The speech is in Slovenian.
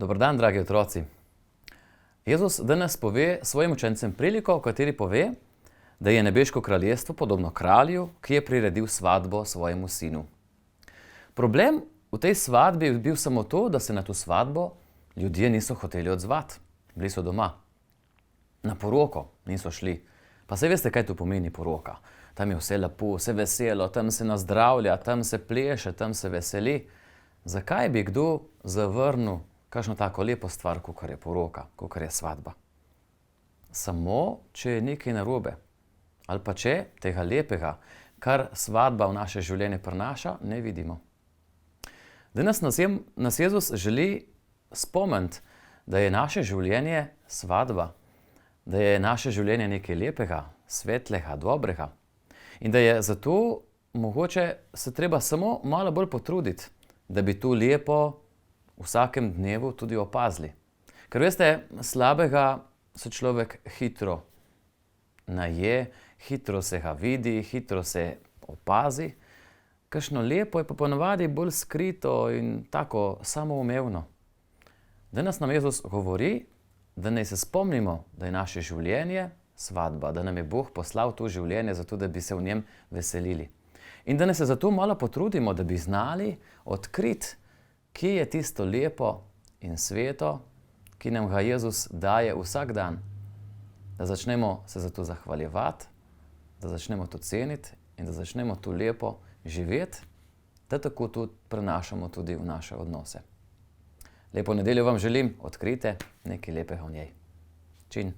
Dober dan, dragi otroci. Jezus danes pove svojim učencem priliko, v kateri pove, da je nebeško kraljestvo podobno kralju, ki je priredil svatbo svojemu sinu. Problem v tej svadbi je bil samo to, da se na to svadbo ljudje niso hoteli odzvati. Bili so doma. Na poroko niso šli. Pa saj veste, kaj to pomeni poroka. Tam je vse lepo, vse veselo, tam se nazdravlja, tam se pleše, tam se veseli. Zakaj bi kdo zavrnil kakšno tako lepo stvar, kakor je poroka, kakor je svadba? Samo, če je nekaj narobe. Ali pa če tega lepega, kar svadba v naše življenje prinaša, ne vidimo. Danes nas Jezus želi spomniti, da je naše življenje svadba, da je naše življenje nekaj lepega, svetlega, dobrega. In da je zato mogoče se treba samo malo bolj potruditi, da bi to lepo v vsakem dnevu tudi opazili. Ker veste, slabega se človek hitro naje, hitro se ga vidi, hitro se opazi. Kakšno lepo je pa ponavadi bolj skrito in tako samoumevno. Danes nam Jezus govori, da naj se spomnimo, da je naše življenje svadba, da nam je Bog poslal to življenje zato, da bi se v njem veselili. In da naj se zato malo potrudimo, da bi znali odkriti, kje je tisto lepo in sveto, ki nam ga Jezus daje vsak dan. Da začnemo se za to zahvaljevati, da začnemo to ceniti in da začnemo to lepo živeti, da tako to prenašamo tudi v naše odnose. Lepo nedeljo vam želim, odkrite nekaj lepega v njej. Čin.